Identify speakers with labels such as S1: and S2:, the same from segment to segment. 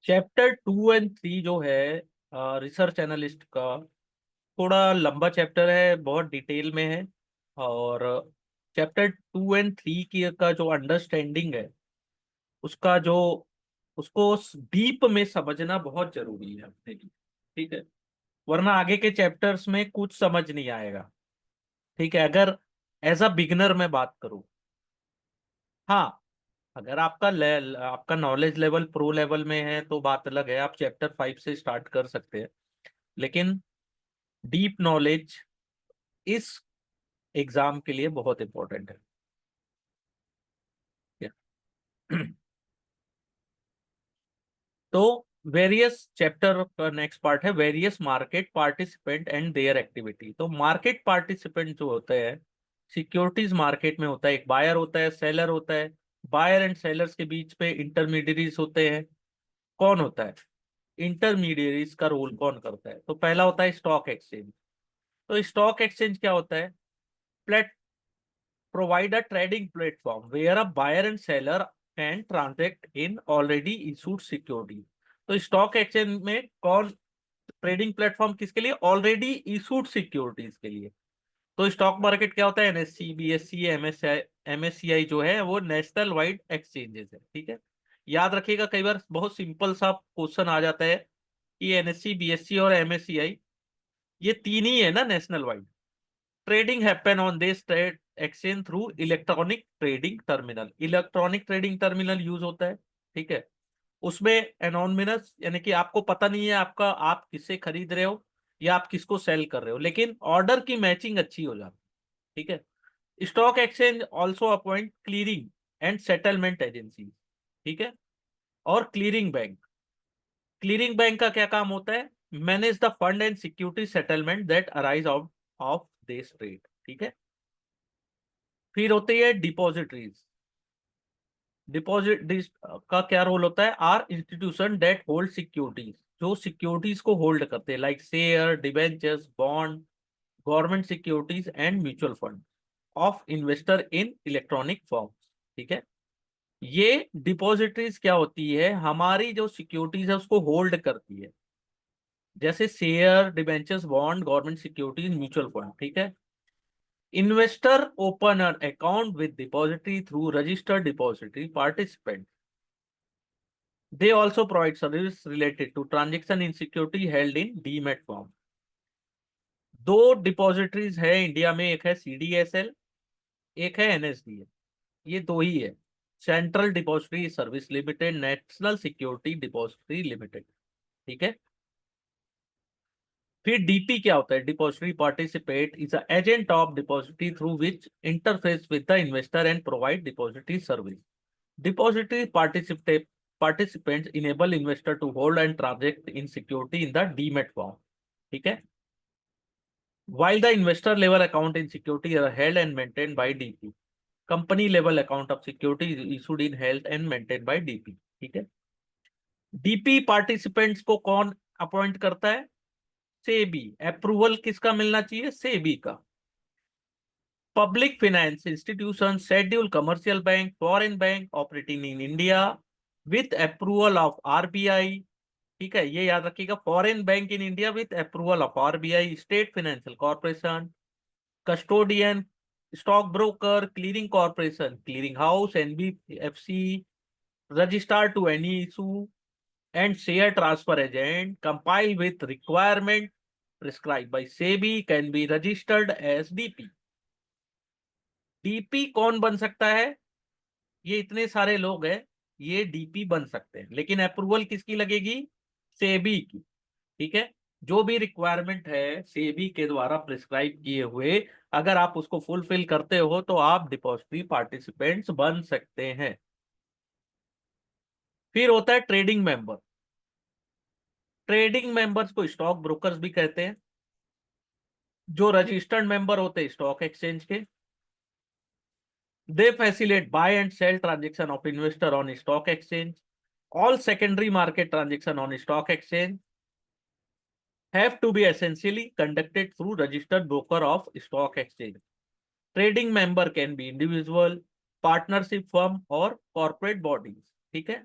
S1: Chapter 2 और 3 जो है रिसर्च एनालिस्ट का, थोड़ा लंबा चैप्टर है, बहुत डिटेल में है। और चैप्टर 2 और 3 की का जो अंडरस्टैंडिंग है उसका जो उसको डीप में समझना बहुत जरूरी है अपने लिए। ठीक है, वरना आगे के चैप्टर्स में कुछ समझ नहीं आएगा। ठीक है, अगर एज अ बिगनर मैं बात करूं, हाँ, अगर आपका नॉलेज लेवल प्रो लेवल में है तो बात अलग है, आप चैप्टर 5 से स्टार्ट कर सकते हैं। लेकिन डीप नॉलेज इस एग्जाम के लिए बहुत इंपॉर्टेंट है। तो वेरियस चैप्टर का नेक्स्ट पार्ट है various market participant and there activity. तो मार्केट पार्टिसिपेंट जो होते हैं, सिक्योरिटीज मार्केट में होता है, एक बायर होता है, सेलर होता है। बायर एंड सेलर्स के बीच पे इंटरमीडियरीज होते हैं। कौन होता है इंटरमीडियरीज का रोल, कौन करता है? तो पहला होता है स्टॉक एक्सचेंज। तो स्टॉक एक्सचेंज क्या होता है? Plate provide a trading platform where a buyer and seller can transact in already issued security। तो स्टॉक एक्सचेंज में कौन ट्रेडिंग प्लेटफॉर्म किसके लिए? ऑलरेडी इशूड सिक्योरिटीज के लिए। तो स्टॉक मार्केट क्या होता है? एनएससी, बीएससी, एमएसआई, एमएससीआई जो है वो नेशनल वाइड एक्सचेंजेस है। ठीक है, याद रखिएगा, कई बार बहुत सिंपल सा क्वेश्चन आ जाता है कि एनएससी, बीएससी और एमएससीआई ये तीन ही है ना national wide. Trading happen on this trade exchange through electronic trading terminal. Electronic trading terminal use होता है। ठीक है, उसमें एनोनिमस यानी कि आपको पता नहीं है आपका आप किससे खरीद रहे हो या आप किसको सेल कर रहे हो, लेकिन ऑर्डर की मैचिंग अच्छी हो जाती है। ठीक है, stock exchange also appoint clearing and settlement agency. ठीक है, और क्लीयरिंग बैंक। क्लीयरिंग बैंक का क्या काम होता है? Manage the fund and security settlement that arise out of this trade. ठीक है, फिर होती है डिपॉजिटरीज। डिपॉजिट का क्या रोल होता है? Are institution that hold securities, जो सिक्योरिटीज को होल्ड करते हैं, like share, debentures, bond, government securities and mutual fund of investor in electronic forms. ठीक है, ये डिपॉजिटरीज क्या होती है? हमारी जो सिक्योरिटीज है उसको होल्ड करती है, जैसे share, debentures, bond, government securities, mutual fund. ठीक है, investor open an account with depository through registered depository participant. They also provide service related to transaction in security held in demat form. दो depositories है India में, एक है CDSL, एक है NSDL. ये दो ही है, central depository service limited, national security depository limited. ठीक है, फिर डीपी क्या होता है? Depository participate is a agent of depository through which interface with the investor and provide depository service. Depository participants enable investor to hold and transact in security in the demat form। ठीक है, while the investor level account in security are held and maintained by DP, company level account of security is issued in held and maintained by DP। ठीक है, DP participants को कौन appoint करता है? SEBI. Approval किसका मिलना चाहिए? सेबी का। Public finance institution, schedule commercial bank, foreign bank operating in India with approval of RBI. ठीक है, ये याद रखिएगा, foreign bank in India with approval of RBI, state financial corporation, custodian, stock broker, clearing corporation, clearing house, NBFC, register to any issue and share transfer agent compile with requirement prescribe by SEBI can be registered as DP. DP कौन बन सकता है? ये इतने सारे लोग हैं, ये डीपी बन सकते हैं, लेकिन अप्रूवल किसकी लगेगी? सेबी की। ठीक है, जो भी रिक्वायरमेंट है सेबी के द्वारा प्रिस्क्राइब किए हुए, अगर आप उसको फुलफिल करते हो तो आप डिपॉजिटरी पार्टिसिपेंट्स बन सकते हैं। फिर होता है ट्रेडिंग मेंबर। ट्रेडिंग मेंबर्स को स्टॉक ब्रोकर्स भी कहते हैं, जो रजिस्टर्ड मेंबर होते हैं स्टॉक एक्सचेंज के। They facilitate buy and sell transaction of investor on stock exchange. All secondary market transaction on stock exchange have to be essentially conducted through registered broker of stock exchange। Trading member can be individual, partnership firm और corporate bodies। ठीक है,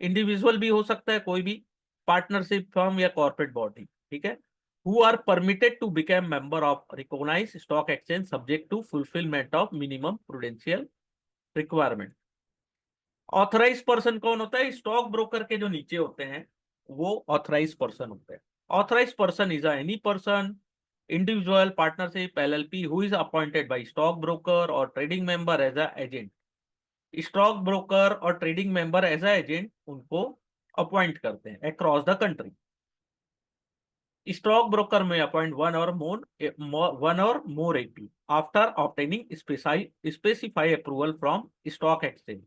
S1: individual भी हो सकता है, कोई भी partnership firm या कॉर्पोरेट बॉडी, ठीक है, who are permitted to become member of recognised stock exchange subject to fulfilment of minimum prudential requirement. Authorise person कौन होता है? स्टॉक ब्रोकर के जो नीचे होते हैं वो ऑथराइज पर्सन होते हैं। Authorise person is any person, individual, partnership, LLP who is appointed by stock broker or trading member as a agent. Stock broker or trading member as a agent उनको appoint करते हैं across the country. Stock broker में appoint one or more AP after obtaining specify approval from stock exchange.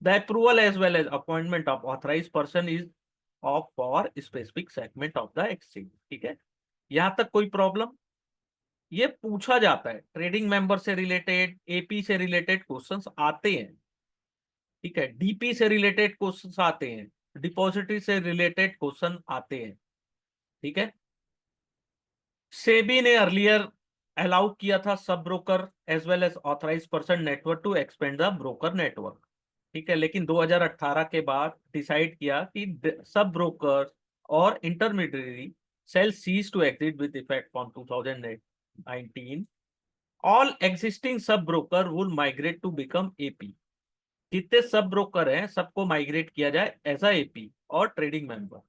S1: The approval as well as appointment of authorized person is of for specific segment of the exchange। ठीक है, यहां तक कोई problem? ये पूछा जाता है, ट्रेडिंग मेंबर से रिलेटेड, एपी से रिलेटेड क्वेश्चंस आते हैं, ठीक है, डीपी से रिलेटेड क्वेश्चंस आते हैं, डिपॉजिटरी से रिलेटेड क्वेश्चन आते हैं, ठीक है। सेबी ने अर्लियर अलाउ किया था sub broker as well as authorise person network to expand the broker network, ठीक है, लेकिन 2018 के बाद डिसाइड किया कि सब ब्रोकर और intermediary shall cease to exit with effect from 2019। All existing sub broker will migrate to become AP. जितने sub broker हैं सबको माइग्रेट किया जाए एज अ एपी और trading member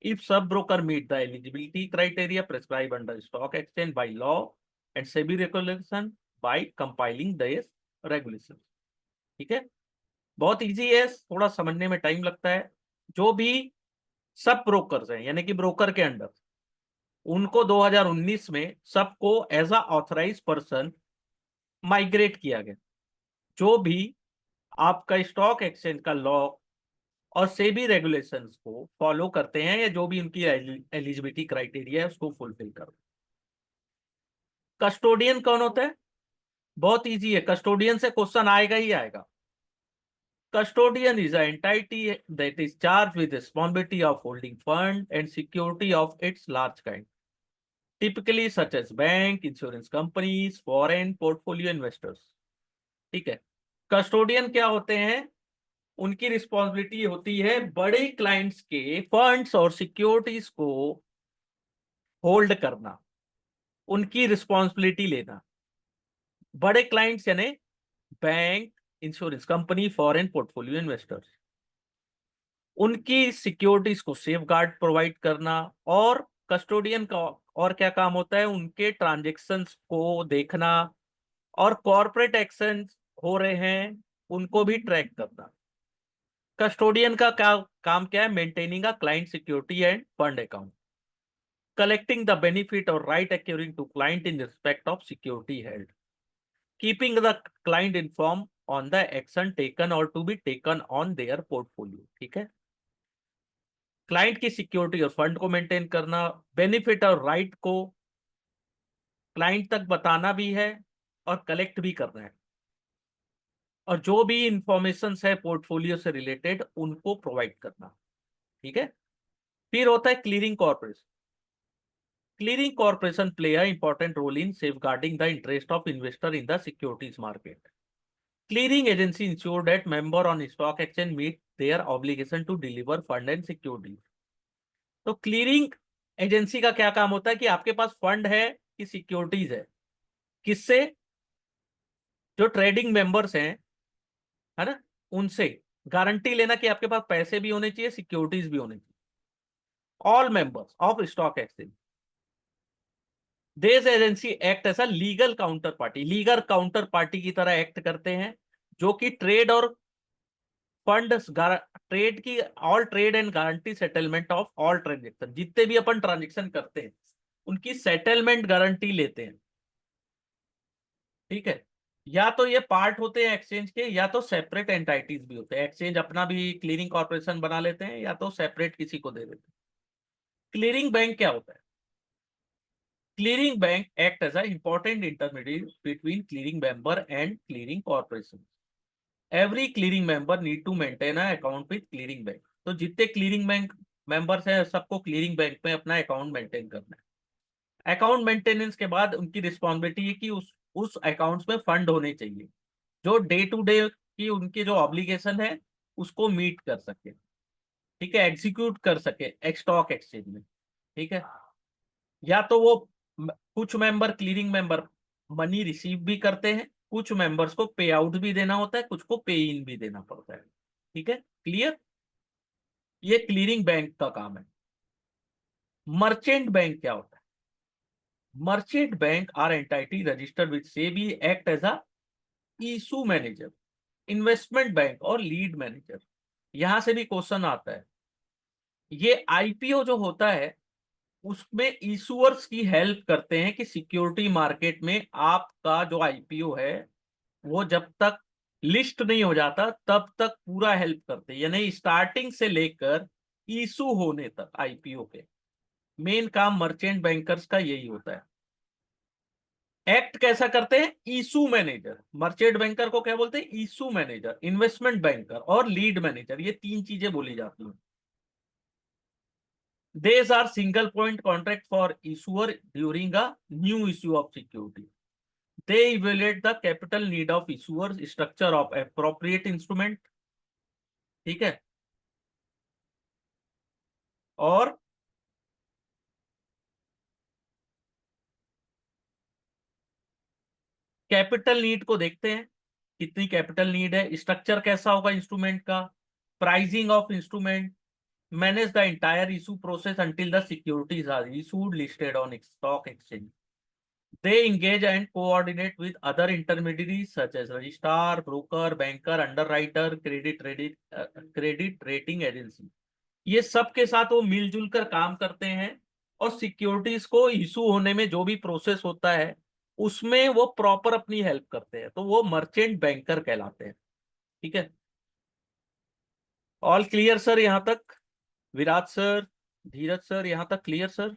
S1: if sub broker meet the eligibility criteria prescribed under stock exchange by law and SEBI regulation by compiling this regulations। ठीक है, बहुत easy है, थोड़ा समझने में टाइम लगता है। जो भी सब ब्रोकर्स हैं यानी कि ब्रोकर के अंडर, उनको 2019 में सबको as a authorise person migrate किया गया। जो भी आपका स्टॉक एक्सचेंज का लॉ और सेबी रेगुलेशंस को फॉलो करते हैं या जो भी उनकी एलिजिबिलिटी क्राइटेरिया है उसको फुलफिल कर। कस्टोडियन कौन होता है? बहुत इजी है, कस्टोडियन से क्वेश्चन आएगा ही आएगा। Custodian is an entity that is charged with responsibility of holding fund and security of its large kind, typically such as bank, insurance companies, foreign portfolio investors। ठीक है, कस्टोडियन क्या होते हैं? उनकी रिस्पॉन्सिबिलिटी होती है बड़े क्लाइंट्स के फंड्स और सिक्योरिटीज को होल्ड करना, उनकी रिस्पॉन्सिबिलिटी लेना। बड़े क्लाइंट्स यानी bank, insurance company, foreign portfolio investors, उनकी सिक्योरिटीज को सेफ गार्ड प्रोवाइड करना। और कस्टोडियन का और क्या काम होता है? उनके ट्रांजेक्शन्स को देखना और कॉर्पोरेट एक्शन हो रहे हैं उनको भी ट्रैक करना। कस्टोडियन का क्या काम क्या है? Maintaining a client security end fund account, collecting the benefit or right accruing to client in respect of security held, keeping the client informed on the action taken or to be taken on their portfolio। ठीक है, client की security और fund को maintain करना, benefit और right को client तक बताना भी है और कलेक्ट भी करना है, और जो भी इंफॉर्मेशन है पोर्टफोलियो से रिलेटेड उनको प्रोवाइड करना। ठीक है, फिर होता है clearing corporation. Clearing corporation play an important role in safeguarding the interest of investor in the securities market. Clearing agency ensure that member on stock exchange meet their obligation to deliver fund and securities। तो clearing agency का क्या काम होता है कि आपके पास fund है कि सिक्योरिटीज है, किससे? जो ट्रेडिंग मेंबर्स हैं, है ना, उनसे गारंटी लेना कि आपके पास पैसे भी होने चाहिए, सिक्योरिटीज भी होने चाहिए। All members of stock exchange, this agency act as a legal counter party, legal counter party की तरह एक्ट करते हैं, जो कि ट्रेड और फंड, ट्रेड की, all trade and guarantee settlement of all transaction, जितने भी अपन ट्रांजेक्शन करते हैं उनकी सेटलमेंट गारंटी लेते हैं। ठीक है, या तो ये पार्ट होते हैं एक्सचेंज के, या तो सेपरेट एंटाइटीज भी होते हैं। एक्सचेंज अपना भी क्लीयरिंग कॉर्पोरेशन बना लेते हैं या तो सेपरेट किसी को दे देते हैं। क्लीयरिंग बैंक क्या होता है? Clearing bank act as an important intermediary between clearing member and clearing corporation. Every clearing member need to maintain an account with clearing bank। तो जितने क्लीयरिंग बैंक मेंबर्स हैं सबको क्लीयरिंग बैंक में अपना account maintain करना है। Account maintenance के बाद उनकी रिस्पॉन्सिबिलिटी है कि उस अकाउंट्स में फंड होने चाहिए जो डे टू डे की उनकी जो ऑब्लिगेशन है उसको मीट कर सके। ठीक है, एग्जीक्यूट कर सके स्टॉक एक्सचेंज में। ठीक है, या तो वो कुछ member, clearing member, money receive भी करते हैं, कुछ मेंबर्स को पे आउट भी देना होता है, कुछ को पे इन भी देना पड़ता है। ठीक है, क्लियर। ये क्लीयरिंग बैंक का काम है। मर्चेंट बैंक क्या होता है? Merchant bank are entity registered with SEBI, act as a issue manager, investment bank और लीड मैनेजर। यहां से भी क्वेश्चन आता है। ये आईपीओ जो होता है उसमें इशूअर्स की हेल्प करते हैं कि सिक्योरिटी मार्केट में आपका जो आईपीओ है वो जब तक लिस्ट नहीं हो जाता तब तक पूरा हेल्प करते हैं, यानी स्टार्टिंग से लेकर इशू होने तक आईपीओ के मेन काम मर्चेंट बैंकर्स का यही होता है। एक्ट कैसा करते हैं? Issue manager. मर्चेंट बैंकर को क्या बोलते हैं? इशू मैनेजर, इन्वेस्टमेंट बैंकर और लीड मैनेजर, ये तीन चीजें बोली जाती हैं। These are single point contract for issuer during a new issue of security. They evaluate the capital need of issuers, structure of appropriate instrument, ठीक है, और कैपिटल नीड को देखते हैं, कितनी कैपिटल नीड है, स्ट्रक्चर कैसा होगा इंस्ट्रूमेंट का, pricing of instrument, manage the entire issue process until the securities are issued listed on stock exchange. They engage and coordinate with other intermediaries such as registrar, broker, banker, underwriter, credit rating agency। ये सब के साथ वो मिलजुल कर काम करते हैं और सिक्योरिटीज को इशू होने में जो भी प्रोसेस होता है उसमें वो प्रॉपर अपनी हेल्प करते हैं, तो वो मर्चेंट बैंकर कहलाते हैं। ठीक है, ऑल क्लियर सर यहां तक? विराट सर, धीरज सर, यहां तक क्लियर सर?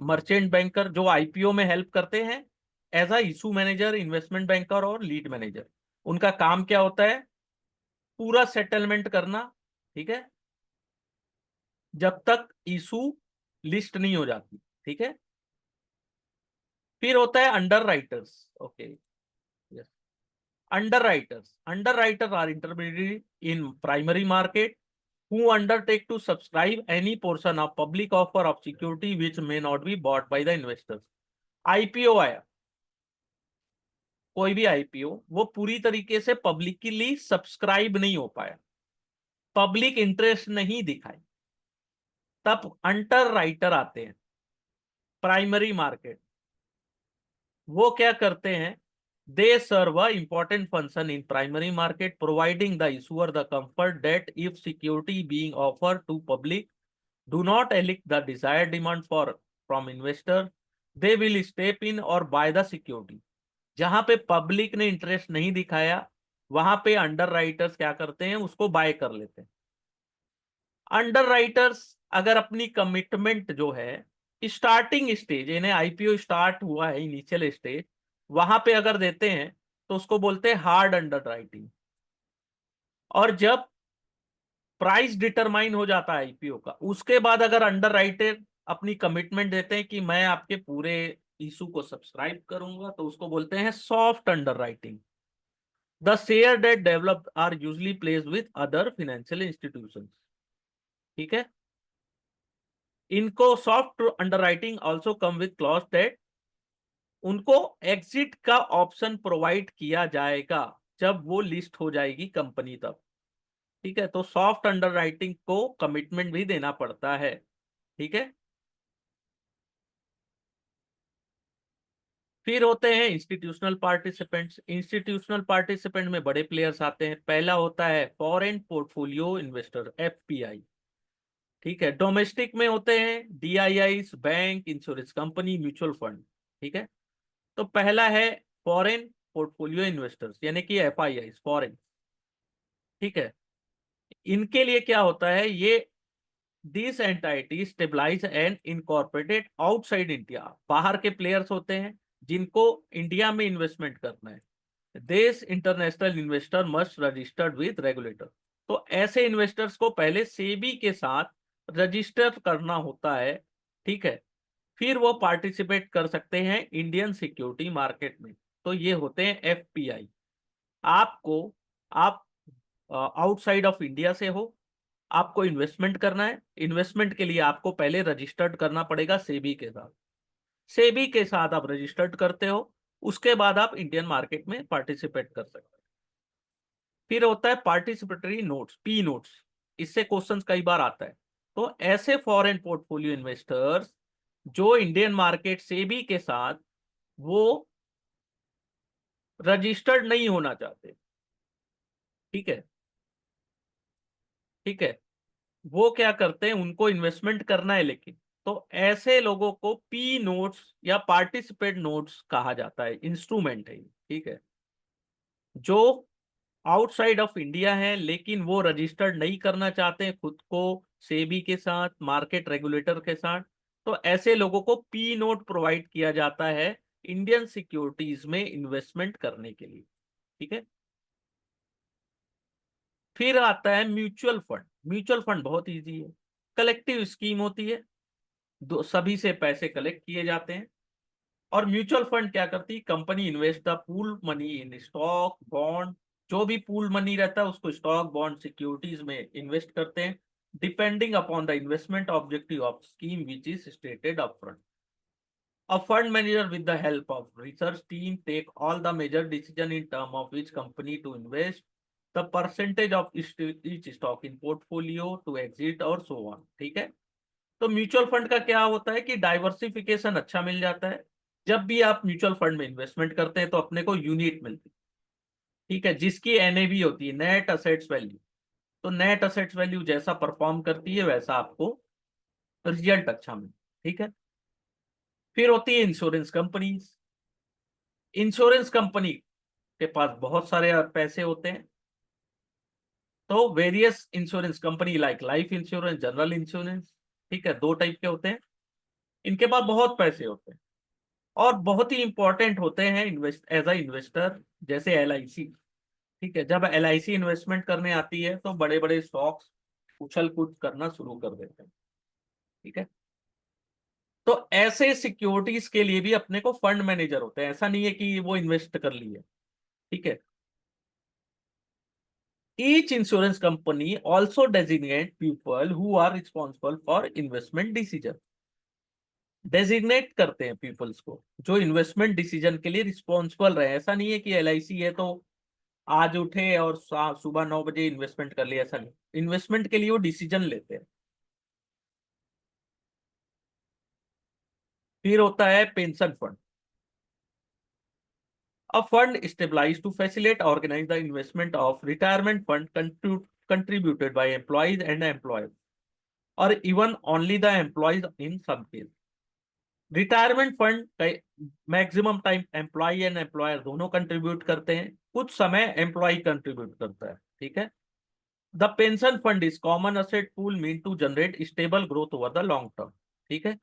S1: मर्चेंट बैंकर जो आईपीओ में हेल्प करते हैं as a issue manager, investment banker और लीड मैनेजर, उनका काम क्या होता है? पूरा सेटलमेंट करना। ठीक है, जब तक इशू लिस्ट नहीं हो जाती। ठीक है, फिर होता है underwriters. Okay, underwriter are intermediate in primary market who undertake to subscribe any portion of public offer of security which may not be bought by the investors। IPO आया, कोई भी आईपीओ, वो पूरी तरीके से publicly subscribe नहीं हो पाया, पब्लिक इंटरेस्ट नहीं दिखाई, तब अंडर राइटर आते हैं प्राइमरी मार्केट। वो क्या करते हैं? They serve a important function in primary market providing the issuer the comfort that if security being offered to public do not elicit the desired demand for from investor, they will step in और buy the security। जहां पे public ने interest नहीं दिखाया वहां पे under writers क्या करते हैं? उसको बाय कर लेते हैं। अंडर राइटर्स अगर अपनी कमिटमेंट जो है स्टार्टिंग स्टेज, यानी आईपीओ स्टार्ट हुआ है इनिशियल स्टेज, वहां पे अगर देते हैं तो उसको बोलते हैं हार्ड अंडर राइटिंग। और जब प्राइस डिटरमाइन हो जाता है आईपीओ का, उसके बाद अगर अंडर राइटर अपनी कमिटमेंट देते हैं कि मैं आपके पूरे इशू को सब्सक्राइब करूंगा, तो उसको बोलते हैं soft underwriting. The share that developed are usually place with other financial institutions. ठीक है, इनको soft underwriting also come with clause that उनको एग्जिट का ऑप्शन प्रोवाइड किया जाएगा जब वो लिस्ट हो जाएगी कंपनी तब। ठीक है, तो सॉफ्ट अंडर राइटिंग को कमिटमेंट भी देना पड़ता है। ठीक है, फिर होते हैं इंस्टीट्यूशनल पार्टिसिपेंट्स। इंस्टीट्यूशनल पार्टिसिपेंट में बड़े प्लेयर्स आते हैं। पहला होता है फॉरेन पोर्टफोलियो इन्वेस्टर, एफपीआई। ठीक है, डोमेस्टिक में होते हैं DII, bank, insurance company, mutual fund. ठीक है, तो पहला है फॉरेन पोर्टफोलियो इन्वेस्टर्स यानी कि एफआईआई, फॉरेन। ठीक है, इनके लिए क्या होता है? ये this entity stabilise and incorporated outside India, बाहर के प्लेयर्स होते हैं जिनको इंडिया में इन्वेस्टमेंट करना है। देश international investor must registered with regulator. तो ऐसे इन्वेस्टर्स को पहले सेबी के साथ रजिस्टर करना होता है। ठीक है, फिर वो पार्टिसिपेट कर सकते हैं इंडियन सिक्योरिटी मार्केट में। तो ये होते हैं एफपीआई। आपको, आप आउटसाइड ऑफ इंडिया से हो आपको इन्वेस्टमेंट करना है, इन्वेस्टमेंट के लिए आपको पहले रजिस्टर्ड करना पड़ेगा सेबी के साथ। सेबी के साथ आप रजिस्टर्ड करते हो, उसके बाद आप इंडियन मार्केट में पार्टिसिपेट कर सकते हो। फिर होता है पार्टिसिपेटरी नोट्स, पी नोट्स। इससे क्वेश्चंस कई बार आता है। तो ऐसे फॉरेन पोर्टफोलियो इन्वेस्टर्स जो इंडियन मार्केट सेबी के साथ वो रजिस्टर्ड नहीं होना चाहते, ठीक है, ठीक है, वो क्या करते हैं, उनको इन्वेस्टमेंट करना है लेकिन, तो ऐसे लोगों को पी नोट्स या पार्टिसिपेट नोट्स कहा जाता है, इंस्ट्रूमेंट है ये, ठीक है, जो आउटसाइड ऑफ इंडिया है लेकिन वो रजिस्टर्ड नहीं करना चाहते हैं खुद को सेबी के साथ, मार्केट रेगुलेटर के साथ। तो ऐसे लोगों को पी नोट प्रोवाइड किया जाता है इंडियन सिक्योरिटीज में इन्वेस्टमेंट करने के लिए, ठीक है। फिर आता है म्यूचुअल फंड। म्यूचुअल फंड बहुत इजी है, कलेक्टिव स्कीम होती है, दो सभी से पैसे कलेक्ट किए जाते हैं। और म्यूचुअल फंड क्या करती है, company invest the pool money in stock bond, जो भी पूल मनी रहता है उसको स्टॉक बॉन्ड सिक्योरिटीज में इन्वेस्ट करते हैं, depending upon the investment objective of scheme which is stated upfront. A fund manager with the help of research team take all the major decision in term of which company to invest, the percentage of each stock in portfolio to exit और so on, ठीक है। तो mutual fund का क्या होता है कि diversification अच्छा मिल जाता है। जब भी आप म्यूचुअल फंड में इन्वेस्टमेंट करते हैं तो अपने को यूनिट मिलती है, ठीक है, जिसकी एनएवी होती है, नेट असेट्स वैल्यू। तो नेट असेट्स वैल्यू जैसा परफॉर्म करती है वैसा आपको रिजल्ट अच्छा मिलता है, ठीक है। फिर होती है इंश्योरेंस कंपनीज। इंश्योरेंस कंपनी के पास बहुत सारे पैसे होते हैं, तो various insurance company like life insurance, general insurance, ठीक है, दो टाइप के होते हैं। इनके पास बहुत पैसे होते हैं और बहुत ही इंपॉर्टेंट होते हैं इन्वेस्ट एज अ इन्वेस्टर, जैसे एलआईसी, ठीक है। जब एलआईसी इन्वेस्टमेंट करने आती है तो बड़े बड़े स्टॉक्स उछल कूद करना शुरू कर देते हैं, ठीक है। तो ऐसे सिक्योरिटीज के लिए भी अपने को फंड मैनेजर होते हैं, ऐसा नहीं है कि वो इन्वेस्ट कर लिए, ठीक है। Each insurance company also designate people who are responsible for investment decision. Designate करते हैं पीपल्स को जो इन्वेस्टमेंट डिसीजन के लिए रिस्पॉन्सिबल रहे। ऐसा नहीं है कि एलआईसी है तो आज उठे और सुबह 9 बजे इन्वेस्टमेंट कर लिया, ऐसा नहीं। इन्वेस्टमेंट के लिए वो डिसीजन लेते हैं। फिर होता है pension fund. A fund stabilise to facilitate organise the investment of retirement fund contributed by employees and employees or even only the employees in some case. Retirement fund maximum time employ and employer दोनों contribute करते हैं, कुछ समय employ contribute करता है, ठीक है। The pension fund is common asset pool mean to generate stable growth over the long term, ठीक है।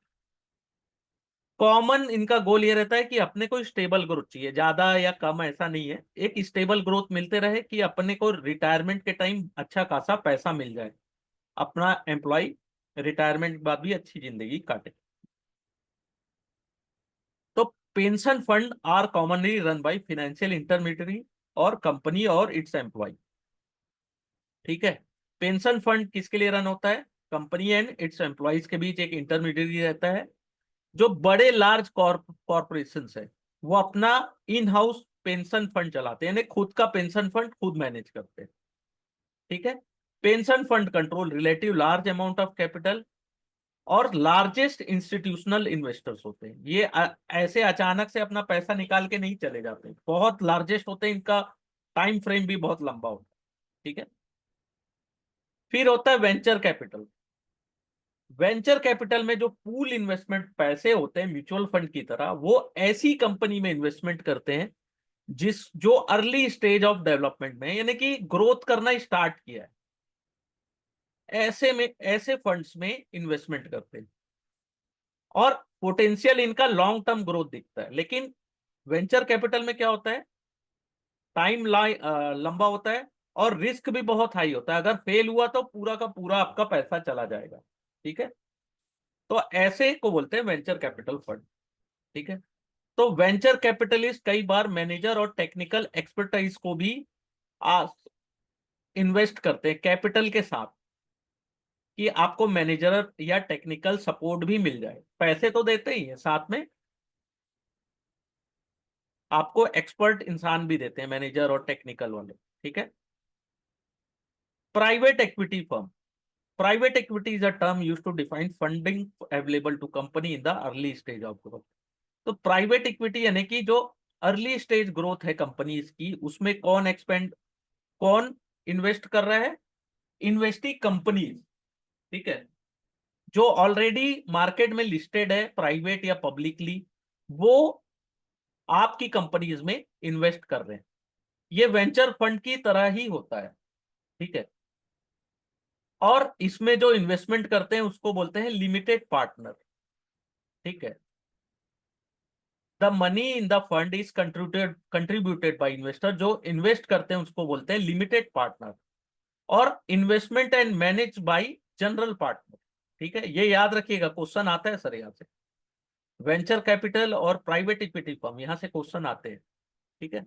S1: कॉमन इनका गोल ये रहता है कि अपने को स्टेबल ग्रोथ चाहिए, ज्यादा या कम ऐसा नहीं है, एक स्टेबल ग्रोथ मिलते रहे कि अपने को रिटायरमेंट के टाइम अच्छा खासा पैसा मिल जाए, अपना एम्प्लॉय रिटायरमेंट के बाद भी अच्छी जिंदगी काटे। तो pension fund are commonly run by financial intermediary और कंपनी और इट्स एम्प्लॉय, ठीक है। पेंशन फंड किसके लिए रन होता है, कंपनी एंड इट्स एम्प्लॉयज के बीच एक इंटरमीडियरी रहता है। जो बड़े लार्ज कॉर्पोरेशन है वो अपना इन हाउस पेंशन फंड चलाते हैं, यानी खुद का पेंशन फंड खुद मैनेज करते हैं, ठीक है। Pension fund control relative large amount of capital और लार्जेस्ट इंस्टीट्यूशनल इन्वेस्टर्स होते हैं। ये ऐसे अचानक से अपना पैसा निकाल के नहीं चले जाते, बहुत लार्जेस्ट होते हैं, इनका टाइम फ्रेम भी बहुत लंबा होता है, ठीक है। फिर होता है वेंचर कैपिटल। वेंचर कैपिटल में जो पूल इन्वेस्टमेंट पैसे होते हैं म्यूचुअल फंड की तरह, वो ऐसी कंपनी में इन्वेस्टमेंट करते हैं जिस जो अर्ली स्टेज ऑफ डेवलपमेंट में, यानी कि ग्रोथ करना स्टार्ट किया है, ऐसे में ऐसे फंड्स में इन्वेस्टमेंट करते हैं और पोटेंशियल इनका लॉन्ग टर्म ग्रोथ दिखता है। लेकिन वेंचर कैपिटल में क्या होता है, टाइम लंबा होता है और रिस्क भी बहुत हाई होता है, अगर फेल हुआ तो पूरा का पूरा आपका पैसा चला जाएगा, ठीक है। तो ऐसे को बोलते हैं वेंचर कैपिटल फंड, ठीक है। तो वेंचर कैपिटलिस्ट कई बार मैनेजर और टेक्निकल एक्सपर्टाइज को भी इन्वेस्ट करते हैं कैपिटल के साथ, कि आपको मैनेजर या टेक्निकल सपोर्ट भी मिल जाए। पैसे तो देते ही है, साथ में आपको एक्सपर्ट इंसान भी देते हैं, मैनेजर और टेक्निकल वाले। ठीक है। Private equity firm, private equity is a term used to define funding available to company in the early stage of growth. तो प्राइवेट इक्विटी यानी कि जो अर्ली स्टेज ग्रोथ है कंपनीज की, उसमें कौन एक्सपेंड, कौन इन्वेस्ट कर रहा है? Investing companies. ठीक है। जो ऑलरेडी मार्केट में लिस्टेड है, प्राइवेट या पब्लिकली, वो आपकी कंपनीज में इन्वेस्ट कर रहे हैं। ये वेंचर फंड की तरह ही होता है। ठीक है। और इसमें जो इन्वेस्टमेंट करते हैं उसको बोलते हैं लिमिटेड पार्टनर। ठीक है। The money in the fund is contributed bye investor, जो इन्वेस्ट करते हैं उसको बोलते हैं लिमिटेड पार्टनर। और investment and manage by general partner. ठीक है, ये याद रखिएगा, क्वेश्चन आता है सर यहाँ से। वेंचर कैपिटल और प्राइवेट इक्विटी फर्म, यहां से क्वेश्चन आते हैं। ठीक है।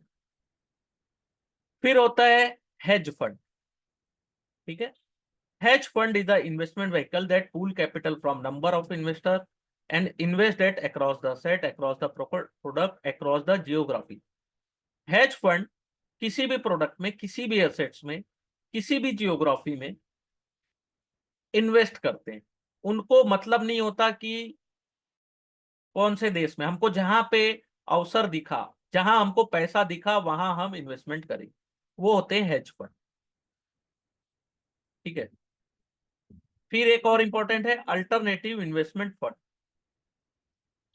S1: फिर होता है हेज फंड। ठीक है। Hedge fund is the investment vehicle that pool capital from number of investor and invest that across the set, across the product, across the geography. Hedge fund किसी भी प्रोडक्ट में, किसी भी एसेट्स में, किसी भी जियोग्राफी में इन्वेस्ट करते हैं। उनको मतलब नहीं होता कि कौन से देश में, हमको जहां पे अवसर दिखा, जहां हमको पैसा दिखा, वहां हम इन्वेस्टमेंट करें, वो होते हैं हेज फंड। ठीक है। फिर एक और इंपॉर्टेंट है अल्टरनेटिव इन्वेस्टमेंट फंड।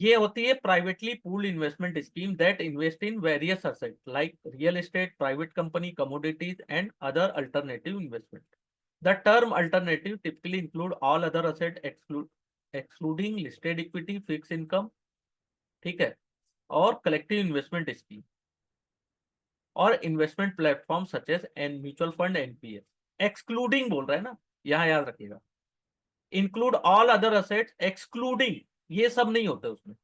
S1: ये होती है privately pooled investment scheme that invest in various asset like real estate, private company, commodities and other alternative investment. The term alternative typically include all other asset excluding listed equity, fix income. ठीक है। और collective investment scheme और investment platform such as an mutual fund, NPS. Excluding बोल रहा है ना, यहां याद रखिएगा। Include all other assets, excluding, ये सब नहीं होते उसमें।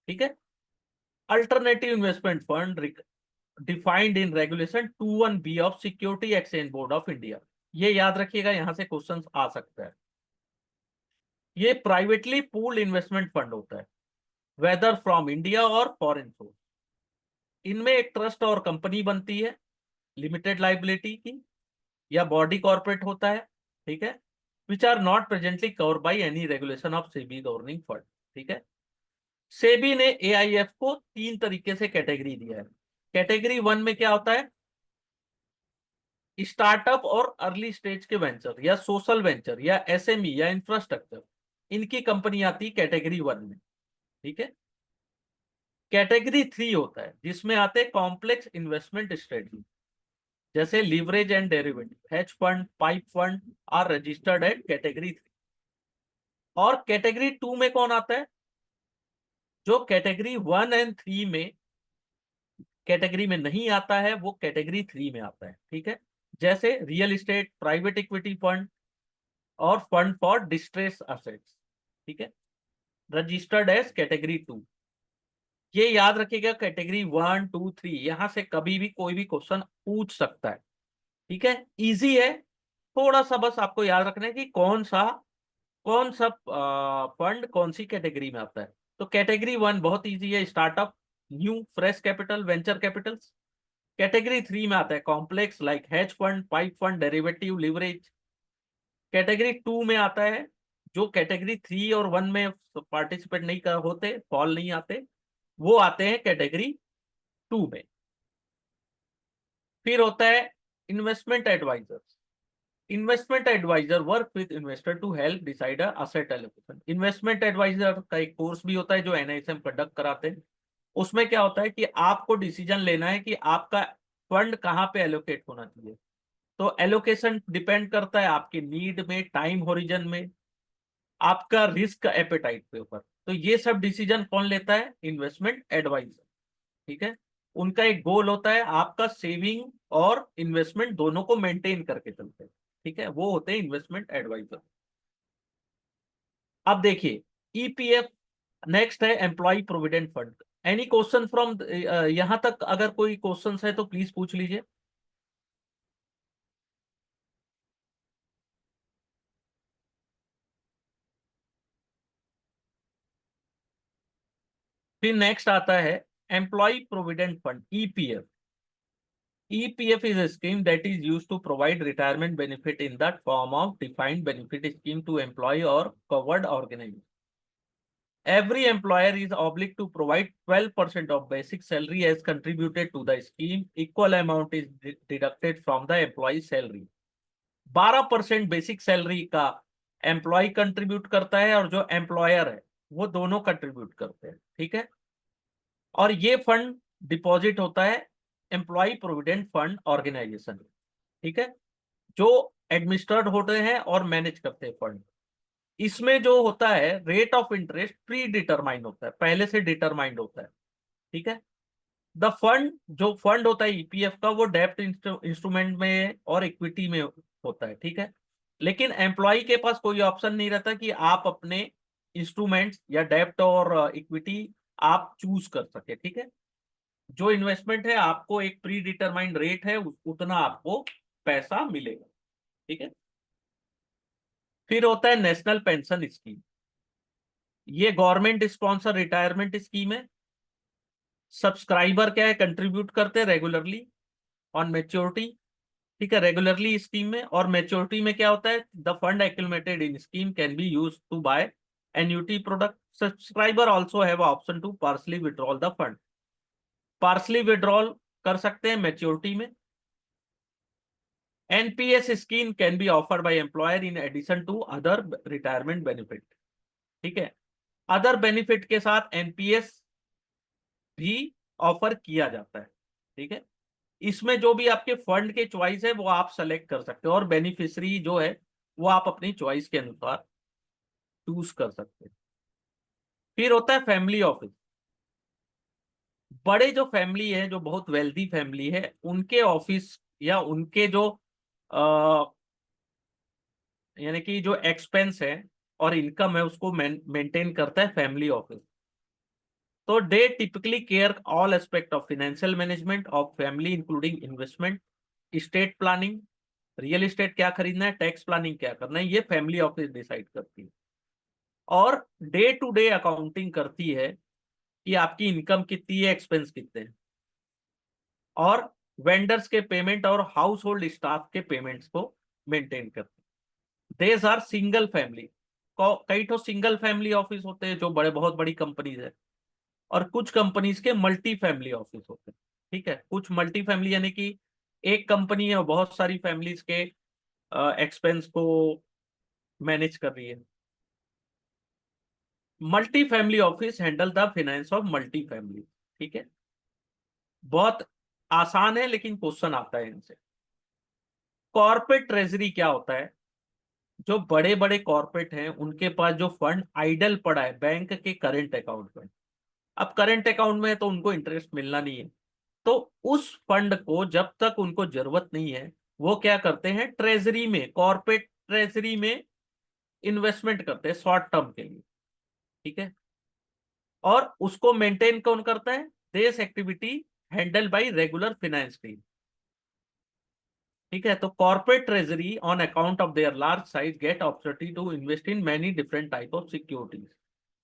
S1: ठीक है। Alternative investment fund defined in regulation 21B of security exchange board of India. ये याद रखिएगा, यहां से क्वेश्चन आ सकता है। ये प्राइवेटली पूल्ड इन्वेस्टमेंट फंड होता है, वेदर फ्रॉम इंडिया और फॉरेन सोर्स। इनमें एक ट्रस्ट और कंपनी बनती है लिमिटेड लाइबिलिटी की, या बॉडी कॉर्पोरेट होता है। ठीक है। Which are not presently cover by any regulation of SEBI governing fund. ठीक है। सेबी ने एआईएफ को तीन तरीके से कैटेगरी दिया है। कैटेगरी वन में क्या होता है? स्टार्टअप और अर्ली स्टेज के वेंचर, या सोशल वेंचर, या एसएमई, या इंफ्रास्ट्रक्चर, इनकी कंपनी आती है कैटेगरी वन में। ठीक है। कैटेगरी थ्री होता है जिसमें आते हैं कॉम्प्लेक्स इन्वेस्टमेंट स्ट्रेटजी, जैसे leverage and derivative, hedge fund, pipe fund are registered at category three. और कैटेगरी टू में कौन आता है? जो कैटेगरी वन एंड थ्री में कैटेगरी में नहीं आता है, वो कैटेगरी थ्री में आता है। ठीक है। जैसे real estate, private equity fund और फंड फॉर डिस्ट्रेस असेट्स। ठीक है। Registered as category two. ये याद रखिएगा, कैटेगरी वन टू थ्री, यहां से कभी भी कोई भी क्वेश्चन पूछ सकता है। ठीक है। इजी है, थोड़ा सा बस आपको याद रखना है कि कौन सा फंड कौन सी कैटेगरी में आता है। तो कैटेगरी वन बहुत इजी है, startup, new, fresh capital, venture Capitals. Category three में आता है complex like hedge fund, pipe fund, derivative, leverage. Category two में आता है जो कैटेगरी थ्री और वन में पार्टिसिपेट नहीं कर होते, फॉल नहीं आते, वो आते हैं कैटेगरी टू में। फिर होता है investment advisor. Investment advisor work with investor to help decide asset allocation. Investment advisor का एक कोर्स भी होता है जो एनआईएसएम कंडक्ट कराते हैं। उसमें क्या होता है कि आपको डिसीजन लेना है कि आपका फंड कहाँ पे एलोकेट होना चाहिए। तो एलोकेशन डिपेंड करता है आपकी नीड में, टाइम होरिजन में, आपका रिस्क एपेटाइट के ऊपर। तो ये सब डिसीजन कौन लेता है? Investment advisor. ठीक है। उनका एक गोल होता है आपका सेविंग और इन्वेस्टमेंट दोनों को मेंटेन करके चलते हैं। ठीक है, वो होते हैं इन्वेस्टमेंट एडवाइजर। अब देखिए ईपीएफ, नेक्स्ट है employ provident fund. Any question from, यहां तक अगर कोई क्वेश्चन है तो प्लीज पूछ लीजिए। फिर नेक्स्ट आता है employ provident fund, EPF. EPF is a scheme that is used to provide retirement benefit in the form of defined benefit scheme to employee or covered organization. Every employer is obliged to provide 12% of basic salary as contributed to the scheme. Equal amount is deducted from the employee salary. 12% basic salary का employ contribute करता है और जो employer है वो दोनों contribute करते हैं, ठीक है। और ये फंड डिपॉजिट होता है एम्प्लॉय प्रोविडेंट फंड ऑर्गेनाइजेशन, ठीक है, जो एडमिनिस्टर्ड होते हैं और मैनेज करते हैं फंड। इसमें जो होता है rate of interest pre determined होता है, पहले से डिटरमाइंड होता है, ठीक है। द फंड, जो फंड होता है ईपीएफ का, वो डेब्ट इंस्ट्रूमेंट में और इक्विटी में होता है, ठीक है। लेकिन एम्प्लॉय के पास कोई ऑप्शन नहीं रहता कि आप अपने इंस्ट्रूमेंट्स या डेब्ट और इक्विटी आप चूज कर सके, ठीक है। जो इन्वेस्टमेंट है आपको एक प्री डिटरमाइंड रेट है, उतना आपको पैसा मिलेगा, ठीक है। फिर होता है नेशनल पेंशन स्कीम। ये गवर्नमेंट स्पॉन्सर रिटायरमेंट स्कीम है। सब्सक्राइबर क्या है, कंट्रीब्यूट करते हैं रेगुलरली ऑन मेच्योरिटी, ठीक है, रेगुलरली स्कीम में। और मेच्योरिटी में क्या होता है, the fund accumulated in scheme can be used to buy annuity product. Subscriber also have option to partially withdrawal the fund. Partially withdrawal कर सकते हैं मेच्योरिटी में। NPS scheme can be offered by employer in addition to other retirement benefit, ठीक है। Other benefit के साथ NPS भी offer किया जाता है, ठीक है। इसमें जो भी आपके फंड के चॉइस है वो आप सेलेक्ट कर सकते हो, और बेनिफिशियरी जो है वो आप अपनी चॉइस के अनुसार चूज कर सकते हैं। फिर होता है फैमिली ऑफिस। बड़े जो फैमिली है, जो बहुत वेल्दी फैमिली है, उनके ऑफिस या उनके जो यानी कि जो एक्सपेंस है और इनकम है उसको मेंटेन करता है फैमिली ऑफिस। तो दे typically care all aspect of financial management of family including investment, state planning, real estate क्या खरीदना है, टैक्स प्लानिंग क्या करना है, ये फैमिली ऑफिस डिसाइड करती है। और डे टू डे अकाउंटिंग करती है कि आपकी इनकम कितनी है, एक्सपेंस कितने हैं, और वेंडर्स के पेमेंट और हाउस होल्ड स्टाफ के पेमेंट्स को मेंटेन करती है। देस आर सिंगल फैमिली। कई तो सिंगल फैमिली ऑफिस होते हैं जो बड़े बहुत बड़ी कंपनीज है, और कुछ कंपनीज के मल्टी फैमिली ऑफिस होते हैं, ठीक है। कुछ मल्टी फैमिली यानी कि एक कंपनी है और बहुत सारी फैमिलीज के एक्सपेंस को मैनेज कर रही है। Multi family office handle the finance of multi family, ठीक है। बहुत आसान है लेकिन क्वेश्चन आता है इनसे। कॉर्पोरेट ट्रेजरी क्या होता है, जो बड़े बड़े कॉर्पोरेट हैं उनके पास जो फंड आइडल पड़ा है बैंक के करंट अकाउंट में, अब करंट अकाउंट में है तो उनको इंटरेस्ट मिलना नहीं है, तो उस फंड को जब तक उनको जरूरत नहीं है वो क्या करते हैं, ट्रेजरी में, कॉर्पोरेट ट्रेजरी में इन्वेस्टमेंट करते हैं शॉर्ट टर्म के लिए, ठीक है। और उसको मेंटेन कौन करता है, this activity handle by regular finance team, ठीक है। तो corporate treasury on account of their large size get opportunity to invest in many different type of securities,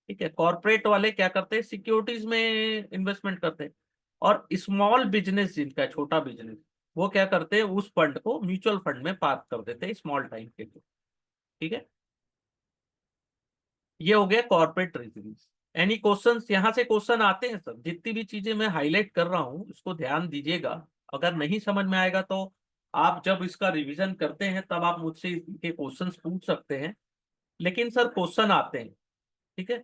S1: ठीक है। कॉर्पोरेट वाले क्या करते हैं, सिक्योरिटीज में इन्वेस्टमेंट करते हैं। और स्मॉल बिजनेस जिनका है, छोटा बिजनेस, वो क्या करते हैं, उस फंड को म्यूचुअल फंड में पार्क कर देते हैं स्मॉल टाइम के लिए, ठीक है। ये हो गया कॉर्पोरेट ट्रेजरीज। एनी क्वेश्चंस, यहाँ से क्वेश्चन आते हैं सर, जितनी भी चीजें मैं हाईलाइट कर रहा हूँ उसको ध्यान दीजिएगा। अगर नहीं समझ में आएगा तो आप जब इसका रिवीजन करते हैं तब आप मुझसे इनके क्वेश्चंस पूछ सकते हैं, लेकिन सर क्वेश्चन आते हैं, ठीक है।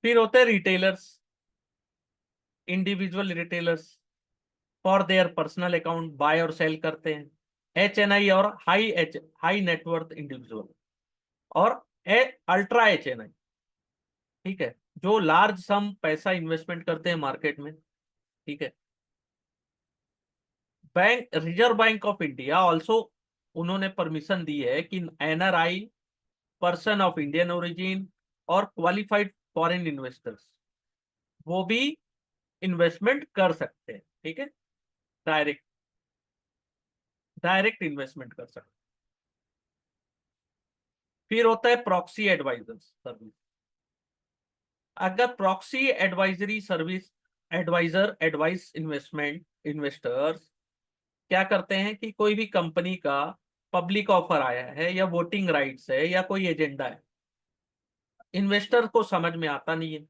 S1: फिर होते हैं retailers, individual retailers for their personal account by और सेल करते हैं, HNI और हाई नेटवर्थ इंडिविजुअल, और अल्ट्रा HNI, ठीक है, जो लार्ज सम पैसा इन्वेस्टमेंट करते हैं मार्केट में, ठीक है। Bank, reserve bank of India also, उन्होंने परमिशन दी है कि NRI, person of Indian origin और क्वालिफाइड फॉरेन इन्वेस्टर्स वो भी इन्वेस्टमेंट कर सकते हैं, ठीक है। डायरेक्ट डायरेक्ट इन्वेस्टमेंट कर सकते फिर होता है प्रॉक्सी एडवाइजर सर्विस। अगर proxy advisory service, adviser advice investment investors क्या करते हैं कि कोई भी कंपनी का पब्लिक ऑफर आया है या वोटिंग राइट्स है या कोई एजेंडा है, इन्वेस्टर को समझ में आता नहीं है,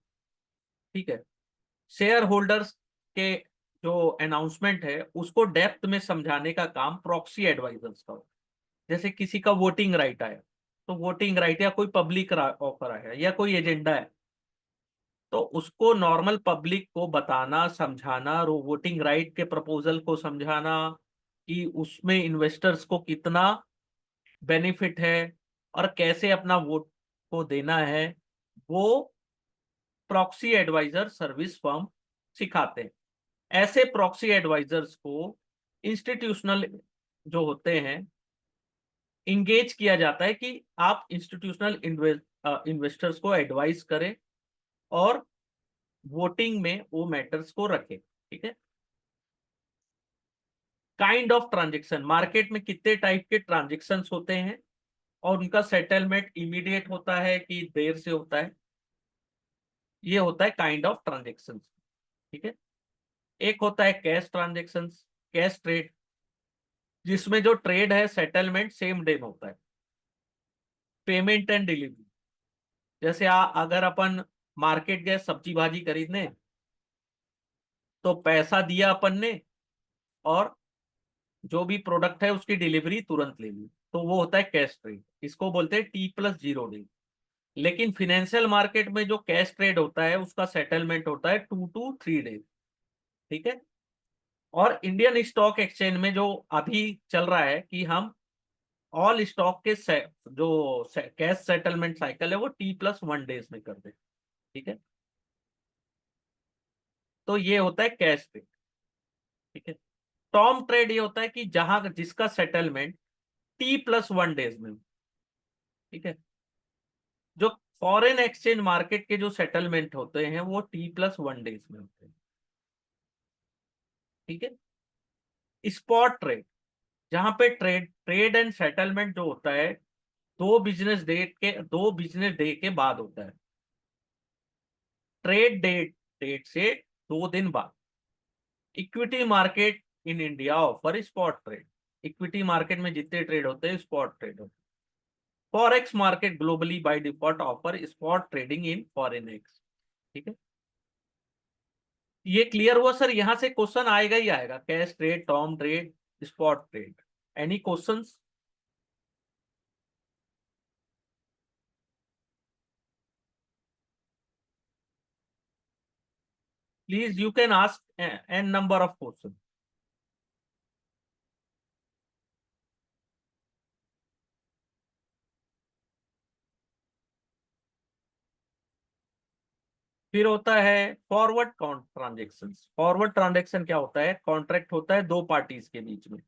S1: ठीक है, शेयर होल्डर्स के जो अनाउंसमेंट है उसको डेप्थ में समझाने का काम प्रॉक्सी एडवाइजर्स का होता है। जैसे किसी का वोटिंग राइट आया, तो वोटिंग राइट या कोई पब्लिक ऑफर आया या कोई एजेंडा है, तो उसको नॉर्मल पब्लिक को बताना, समझाना, वोटिंग राइट के प्रपोजल को समझाना कि उसमें इन्वेस्टर्स को कितना बेनिफिट है और कैसे अपना वोट को देना है, वो प्रॉक्सी एडवाइजर सर्विस फर्म सिखाते हैं। ऐसे प्रॉक्सी एडवाइजर्स को इंस्टीट्यूशनल जो होते हैं इंगेज किया जाता है कि आप इंस्टीट्यूशनल इन्वेस्टर्स को एडवाइस करें और वोटिंग में वो मैटर्स को रखें, ठीक है। काइंड ऑफ ट्रांजेक्शन, मार्केट में कितने टाइप के ट्रांजेक्शन्स होते हैं और उनका सेटलमेंट इमीडिएट होता है कि देर से होता है, ये होता है काइंड ऑफ ट्रांजेक्शन, ठीक है। एक होता है कैश ट्रांजेक्शन, कैश ट्रेड, जिसमें जो ट्रेड है सेटलमेंट सेम डे में होता है। पेमेंट एंड डिलीवरी, जैसे अगर अपन मार्केट गए सब्जी भाजी खरीदने, तो पैसा दिया अपन ने और जो भी प्रोडक्ट है उसकी डिलीवरी तुरंत ले ली, तो वो होता है कैश ट्रेड, इसको बोलते हैं T+0 डे। लेकिन फिनेंशियल मार्केट में जो कैश ट्रेड होता है उसका सेटलमेंट होता है 2 to 3 डेज, ठीक है। और इंडियन स्टॉक एक्सचेंज में जो अभी चल रहा है कि हम ऑल स्टॉक के जो कैश सेटलमेंट साइकिल है वो T+1 डेज में कर दे, ठीक है। तो ये होता है कैश ट्रेड, ठीक है। टर्म ट्रेड ये होता है कि जहां जिसका सेटलमेंट T+1 डेज में हो, ठीक है। जो फॉरेन एक्सचेंज मार्केट के जो सेटलमेंट होते हैं वो T+1 डेज में होते हैं, ठीक है। स्पॉट ट्रेड, जहां पे ट्रेड ट्रेड एंड सेटलमेंट जो होता है 2 बिजनेस डे के बाद होता है। ट्रेड डेट डेट से 2 दिन बाद। Equity market in India offer spot trade, equity market में जितने ट्रेड होते हैं स्पॉट ट्रेड होते हैं। Forex market globally by default offer spot trading in foreign x, ठीक है। ये क्लियर हुआ सर? यहां से क्वेश्चन आएगा ही आएगा, cash trade, term trade, spot trade. Any questions? Please you can ask an number of question. फिर होता है फॉरवर्ड ट्रांजेक्शन। फॉरवर्ड ट्रांजेक्शन क्या होता है? कॉन्ट्रैक्ट होता है दो पार्टीज के बीच में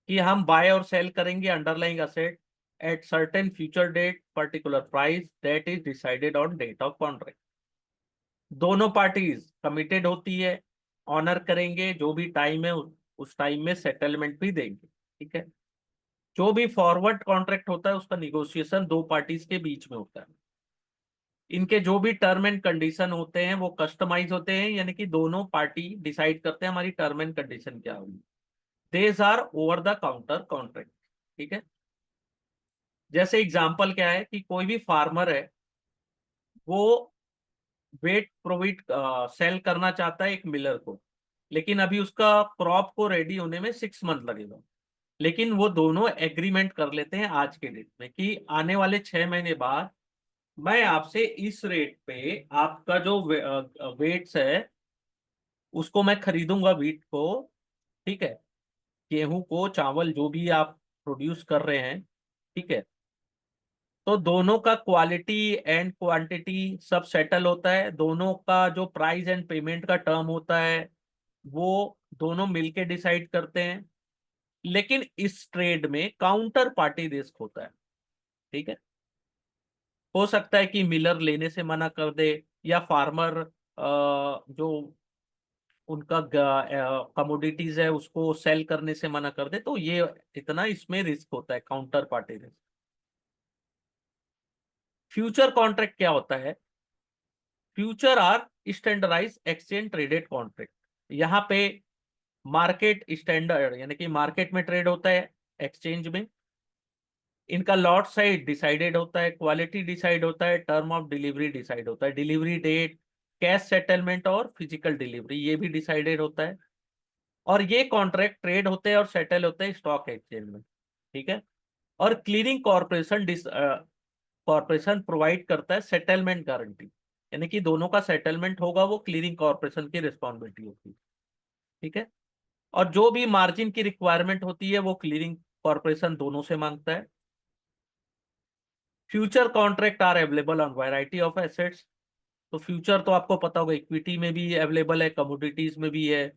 S1: कि हम बाय और सेल करेंगे underlying asset at certain future date particular price that is decided on date of contract. दोनों पार्टीज कमिटेड होती है, ऑनर करेंगे, जो भी टाइम है उस टाइम में सेटलमेंट भी देंगे, ठीक है। जो भी फॉरवर्ड कॉन्ट्रैक्ट होता है उसका निगोशिएशन दो पार्टीज के बीच में होता है। इनके जो भी टर्म एंड कंडीशन होते हैं वो कस्टमाइज होते हैं, यानी कि दोनों पार्टी डिसाइड करते हैं हमारी टर्म एंड कंडीशन क्या होगी। These are over the counter contract, ठीक है। जैसे एग्जांपल क्या है कि कोई भी फार्मर है, वो वेट प्रोविट सेल करना चाहता है एक मिलर को, लेकिन अभी उसका क्रॉप को रेडी होने में 6 मंथ लगेगा। लेकिन वो दोनों एग्रीमेंट कर लेते हैं आज के डेट में कि आने वाले 6 महीने बाद मैं आपसे इस रेट पे आपका जो वेट्स है उसको मैं खरीदूंगा, व्हीट को, ठीक है, गेहूं को, चावल जो भी आप प्रोड्यूस कर रहे हैं, ठीक है। तो दोनों का क्वालिटी एंड क्वांटिटी सब सेटल होता है, दोनों का जो प्राइस एंड पेमेंट का टर्म होता है वो दोनों मिलके डिसाइड करते हैं। लेकिन इस ट्रेड में काउंटर पार्टी रिस्क होता है, ठीक है। हो सकता है कि मिलर लेने से मना कर दे या फार्मर जो उनका कमोडिटीज है उसको सेल करने से मना कर दे, तो ये इतना इसमें रिस्क होता है, counter party risk. Future contract क्या होता है? Future are standardize exchange traded contract. यहाँ पे मार्केट स्टैंडर्ड यानी कि मार्केट में ट्रेड होता है, एक्सचेंज में। इनका लॉट साइज डिसाइडेड होता है, क्वालिटी डिसाइड होता है, टर्म ऑफ डिलीवरी डिसाइड होता है, डिलीवरी डेट, कैश सेटलमेंट और फिजिकल डिलीवरी ये भी डिसाइडेड होता है। और ये कॉन्ट्रैक्ट ट्रेड होते हैं और सेटल होते हैं स्टॉक एक्सचेंज में। ठीक है। और क्लीयरिंग कॉर्पोरेशन प्रोवाइड करता है सेटलमेंट गारंटी, यानी कि दोनों का सेटलमेंट होगा वो क्लीयरिंग कॉर्पोरेशन की रिस्पॉन्सिबिलिटी होती है। ठीक है। और जो भी मार्जिन की रिक्वायरमेंट होती है वो क्लीयरिंग कॉर्पोरेशन दोनों से मांगता है। Future contract are available on variety of assets. तो फ्यूचर तो आपको पता होगा, इक्विटी में भी अवेलेबल है, कमोडिटीज में भी है,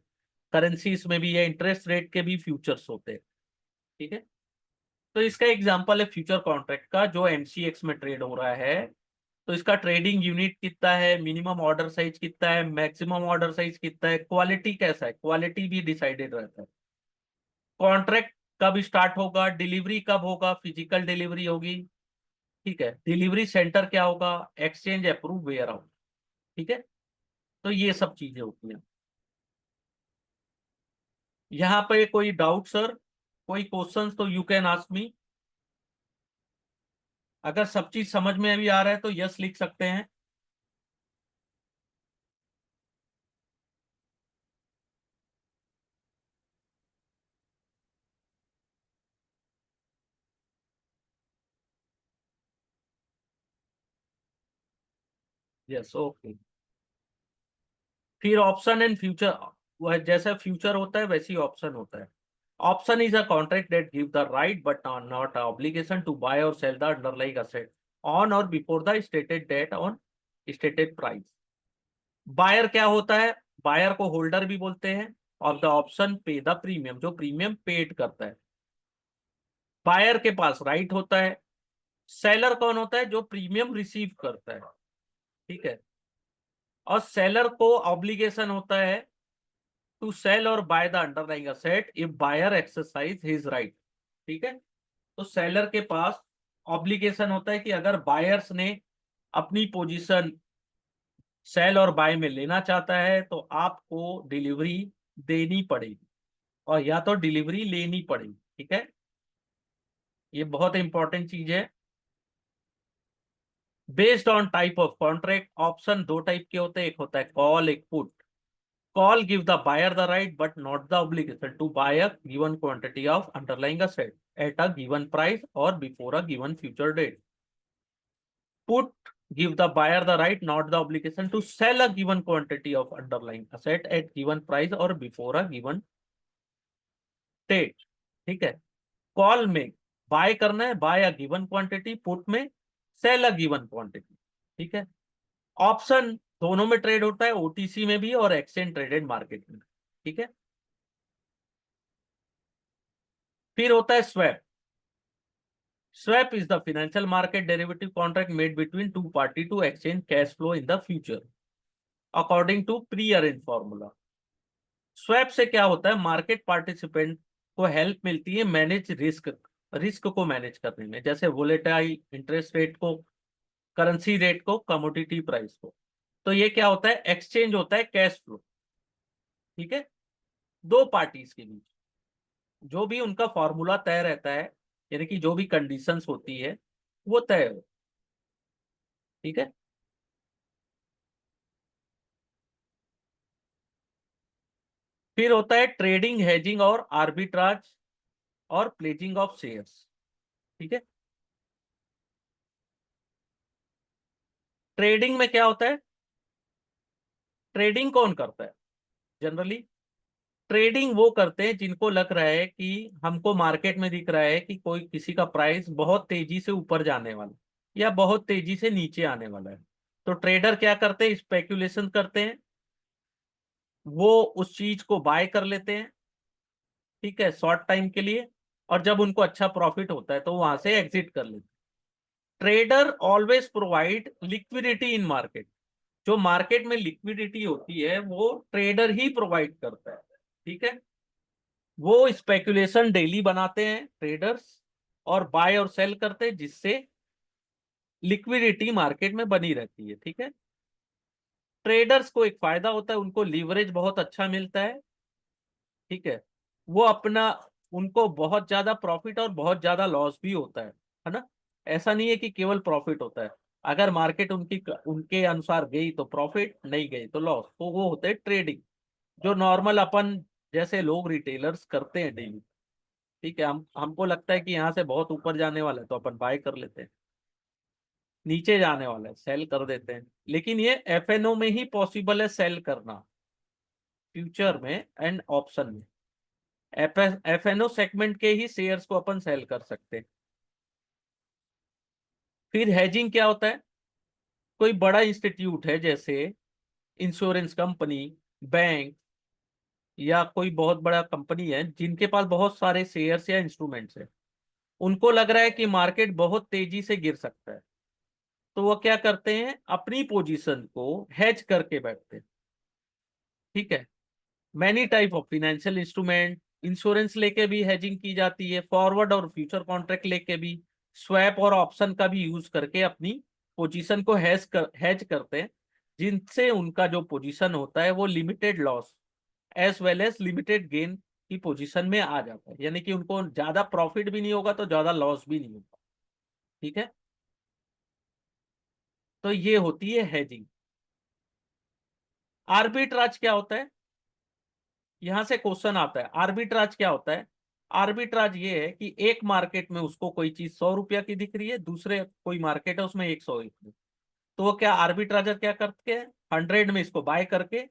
S1: करेंसीज में भी है, इंटरेस्ट रेट के भी फ्यूचर्स होते हैं। ठीक है। तो इसका एग्जांपल है फ्यूचर कॉन्ट्रैक्ट का जो एमसीएक्स में ट्रेड हो रहा है। तो इसका ट्रेडिंग यूनिट कितना है, मिनिमम ऑर्डर साइज कितना है, मैक्सिमम ऑर्डर साइज कितना है, क्वालिटी कैसा है, क्वालिटी भी डिसाइडेड रहता है। कॉन्ट्रैक्ट कब स्टार्ट होगा, डिलीवरी कब होगा, फिजिकल डिलीवरी होगी। ठीक है। डिलीवरी सेंटर क्या होगा, एक्सचेंज अप्रूव वेयर हाउस। ठीक है। तो ये सब चीजें होती हैं। यहाँ पे कोई डाउट सर, कोई क्वेश्चंस तो यू कैन आस्क मी। अगर सब चीज समझ में अभी आ रहा है तो यस लिख सकते हैं। Yes okay. फिर ऑप्शन एंड फ्यूचर, वह जैसा फ्यूचर होता है वैसी ऑप्शन होता है। Option is a contract that give the right but not obligation to buy और sell the underlying asset on or before the stated date on stated price. Buyer क्या होता है, बायर को होल्डर भी बोलते हैं। और द ऑप्शन पे द प्रीमियम, जो प्रीमियम पेड करता है। बायर के पास राइट होता है। सेलर कौन होता है, जो प्रीमियम रिसीव करता है। ठीक है। और सेलर को ऑब्लिगेशन होता है टू सेल और buy the underlying asset if buyer exercise his right. ठीक है। तो सेलर के पास ऑब्लिगेशन होता है कि अगर बायर्स ने अपनी पोजीशन सेल और बाय में लेना चाहता है तो आपको डिलीवरी देनी पड़ेगी और या तो डिलीवरी लेनी पड़ेगी। ठीक है। ये बहुत इंपॉर्टेंट चीज है। Based on type of contract, option दो टाइप के होते हैं, एक होता है कॉल, एक put. Call give the buyer the right but not the obligation to buy a given quantity of underlying asset at a given price or before a given future date. Put give the buyer the right not the obligation to sell a given quantity of underlying asset at given price or before a given date. ठीक है। Call में buy करना है, buy a given quantity, put में sell a given quantity. ठीक है। Option दोनों में ट्रेड होता है, ओटीसी में भी और एक्सचेंज ट्रेडेड मार्केट में। ठीक है। फिर होता है swap. Swap is the financial market derivative contract made between two parties to exchange cash flow in the future according to pre-arranged formula. Swap से क्या होता है, मार्केट पार्टिसिपेंट को हेल्प मिलती है मैनेज रिस्क, रिस्क को मैनेज करने में, जैसे वोलेटाइल इंटरेस्ट रेट को, करेंसी रेट को, कमोडिटी प्राइस को। तो ये क्या होता है, एक्सचेंज होता है कैश फ्लो। ठीक है। दो पार्टीज के बीच जो भी उनका फॉर्मूला तय रहता है, यानी कि जो भी कंडीशंस होती है वो तय हो। ठीक है। फिर होता है ट्रेडिंग, हेजिंग और आर्बिट्राज और प्लेजिंग ऑफ शेयर्स। ठीक है। ट्रेडिंग में क्या होता है, ट्रेडिंग कौन करता है जनरली, ट्रेडिंग वो करते हैं जिनको लग रहा है कि हमको मार्केट में दिख रहा है कि कोई किसी का प्राइस बहुत तेजी से ऊपर जाने वाला या बहुत तेजी से नीचे आने वाला है। तो ट्रेडर क्या करते हैं, स्पेकुलेशन करते हैं, वो उस चीज को बाय कर लेते हैं। ठीक है, शॉर्ट टाइम के लिए। और जब उनको अच्छा प्रॉफिट होता है तो वहां से एग्जिट कर लेते हैं। ट्रेडर ऑलवेज प्रोवाइड लिक्विडिटी इन मार्केट। जो मार्केट में लिक्विडिटी होती है वो ट्रेडर ही प्रोवाइड करता है। ठीक है। वो स्पेकुलेशन डेली बनाते हैं ट्रेडर्स और बाय और सेल करते हैं, जिससे लिक्विडिटी मार्केट में बनी रहती है। ठीक है, ट्रेडर्स को एक फायदा होता है, उनको लीवरेज बहुत अच्छा मिलता है। ठीक है, वो अपना, उनको बहुत ज्यादा प्रॉफिट और बहुत ज्यादा लॉस भी होता है ना। ऐसा नहीं है कि केवल प्रॉफिट होता है। अगर मार्केट उनकी उनके अनुसार गई तो प्रॉफिट, नहीं गई तो लॉस, तो वो होते हैं ट्रेडिंग, जो नॉर्मल अपन जैसे लोग रिटेलर्स करते हैं डेली। ठीक है, हम हमको लगता है कि यहाँ से बहुत ऊपर जाने वाला है तो अपन बाय कर लेते हैं, नीचे जाने वाला है सेल कर देते हैं। लेकिन ये एफएनओ में ही पॉसिबल है सेल करना, फ्यूचर में एंड ऑप्शन में। एफएनओ सेगमेंट के ही शेयर्स को अपन सेल कर सकते हैं। फिर हेजिंग क्या होता है? कोई बड़ा इंस्टीट्यूट है जैसे इंश्योरेंस कंपनी, बैंक, या कोई बहुत बड़ा कंपनी है जिनके पास बहुत सारे शेयर्स या इंस्ट्रूमेंट्स है, उनको लग रहा है कि मार्केट बहुत तेजी से गिर सकता है, तो वो क्या करते हैं, अपनी पोजीशन को हेज करके बैठते हैं। ठीक है, many type of financial instrument, insurance लेके भी हेजिंग की जाती है, फॉरवर्ड और फ्यूचर कॉन्ट्रैक्ट लेके भी, स्वैप और ऑप्शन का भी यूज करके अपनी पोजीशन को हेज करते हैं, जिनसे उनका जो पोजीशन होता है वो limited loss as well as limited gain की पोजीशन में आ जाता है, यानी कि उनको ज्यादा प्रॉफिट भी नहीं होगा तो ज्यादा लॉस भी नहीं होगा। ठीक है, तो ये होती है हेजिंग। आर्बिट्राज क्या होता है? यहां से क्वेश्चन आता है, आर्बिट्राज क्या होता है? आर्बिट्राज ये है कि एक मार्केट में उसको कोई चीज 100 रुपया की दिख रही है, दूसरे कोई मार्केट है उसमें 100 की, तो वो क्या आर्बिट्राजर क्या करते हैं, 100 में इसको बाय करके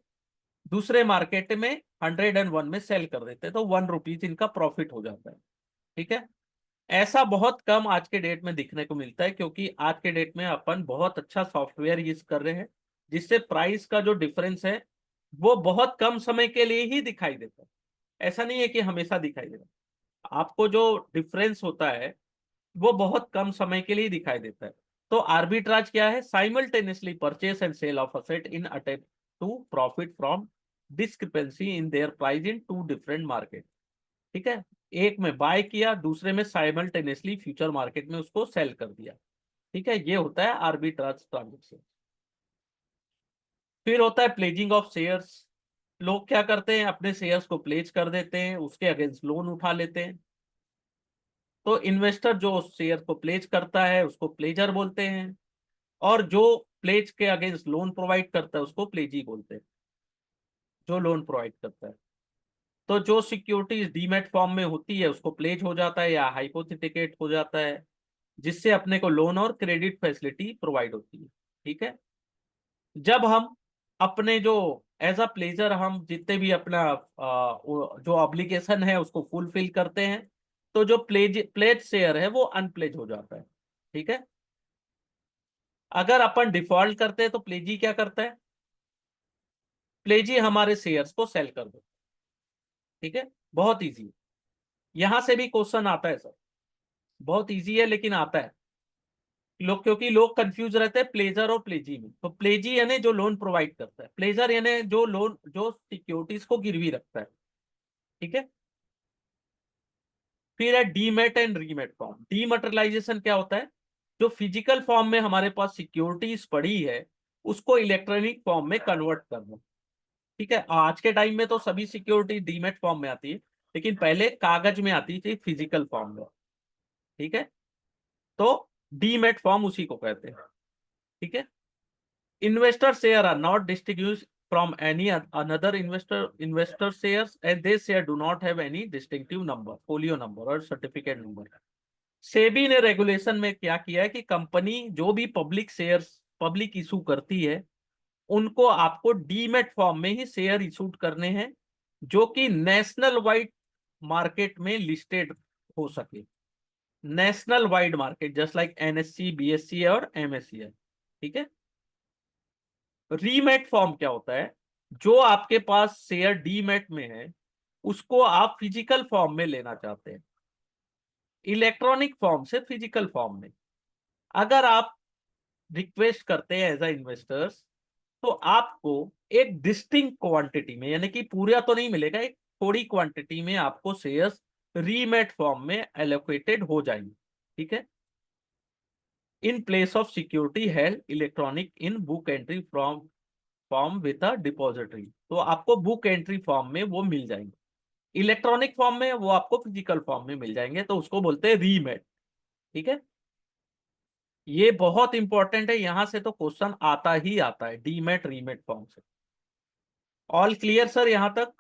S1: दूसरे मार्केट में 101 में सेल कर देते हैं, तो 1 रुपीज इनका प्रॉफिट हो जाता है। ठीक है, ऐसा बहुत कम आज के डेट में दिखने को मिलता है, क्योंकि आज के डेट में अपन बहुत अच्छा सॉफ्टवेयर यूज कर रहे हैं, जिससे प्राइस का जो डिफरेंस है वो बहुत कम समय के लिए ही दिखाई देता है। ऐसा नहीं है कि हमेशा दिखाई देगा, आपको जो डिफरेंस होता है वो बहुत कम समय के लिए दिखाई देता है। तो आर्बिट्राज क्या है? Simultaneously purchase and sale of asset in attempt to profit from discrepancy in their price in two different market. ठीक है, एक में बाय किया, दूसरे में साइमल्टेनियसली फ्यूचर मार्केट में उसको सेल कर दिया। ठीक है, ये होता है आर्बिट्राज ट्रांजेक्शन। फिर होता है प्लेजिंग ऑफ शेयर्स। लोग क्या करते हैं, अपने शेयर्स को प्लेज कर देते हैं, उसके अगेंस्ट लोन उठा लेते हैं। तो इन्वेस्टर जो शेयर को प्लेज करता है उसको प्लेजर बोलते हैं, और जो प्लेज के अगेंस्ट लोन प्रोवाइड करता है उसको प्लेजी बोलते हैं, जो लोन प्रोवाइड करता है। तो जो सिक्योरिटीज डीमैट फॉर्म में होती है उसको प्लेज हो जाता है या हाइपोथेटिकेट हो जाता है, जिससे अपने को लोन और क्रेडिट फैसिलिटी प्रोवाइड होती है। ठीक है, जब हम अपने जो एज अ प्लेजर हम जितने भी अपना जो ऑब्लिगेशन है उसको फुलफिल करते हैं, तो जो प्लेज प्लेज शेयर है वो अनप्लेज हो जाता है। ठीक है, अगर अपन डिफॉल्ट करते हैं तो प्लेजी क्या करता है, प्लेजी हमारे शेयर्स को सेल कर दो। ठीक है, बहुत इजी, यहां से भी क्वेश्चन आता है सर, बहुत इजी है लेकिन आता है। लोग, क्योंकि लोग कंफ्यूज रहते हैं प्लेजर और प्लेजी में, तो प्लेजी यानी जो लोन प्रोवाइड करता है, प्लेजर यानी जो लोन जो सिक्योरिटीज को गिरवी रखता है। ठीक है, फिर है डीमेट एंड रीमेट फॉर्म। डीमटेरियलाइजेशन क्या होता है, जो फिजिकल फॉर्म में हमारे पास सिक्योरिटीज पड़ी है उसको इलेक्ट्रॉनिक फॉर्म में कन्वर्ट करना। ठीक है, आज के टाइम में तो सभी सिक्योरिटी डीमेट फॉर्म में आती है, लेकिन पहले कागज में आती थी फिजिकल फॉर्म में। ठीक है, तो डीमेट फॉर्म उसी को कहते हैं। ठीक है, investor share are not distinguished from any another investor shares, and they share do not have any distinctive number, folio number और सर्टिफिकेट नंबर। सेबी ने रेगुलेशन में क्या किया है कि कंपनी जो भी पब्लिक शेयर्स पब्लिक इशू करती है उनको आपको डीमेट फॉर्म में ही शेयर इशूड करने हैं, जो कि नेशनल वाइड मार्केट में लिस्टेड हो सके। National wide market just like NSC, BSc और एमएससी है। ठीक है, रीमेट फॉर्म क्या होता है, जो आपके पास शेयर डीमेट में है उसको आप फिजिकल फॉर्म में लेना चाहते हैं, इलेक्ट्रॉनिक फॉर्म से फिजिकल फॉर्म में। अगर आप रिक्वेस्ट करते हैं एज अ इन्वेस्टर्स, तो आपको एक डिस्टिंक्ट क्वांटिटी में, यानी कि पूरा तो नहीं मिलेगा, एक थोड़ी क्वांटिटी में आपको शेयर्स रीमेट फॉर्म में एलोकेटेड हो जाएंगे। ठीक है, in place of security held electronic in book entry form with a depository. तो आपको बुक एंट्री फॉर्म में वो मिल जाएंगे, इलेक्ट्रॉनिक फॉर्म में वो आपको फिजिकल फॉर्म में मिल जाएंगे, तो उसको बोलते हैं रीमेट। ठीक है, ये बहुत इंपॉर्टेंट है, यहां से तो क्वेश्चन आता ही आता है, डीमेट रीमेट फॉर्म से। ऑल क्लियर सर यहां तक?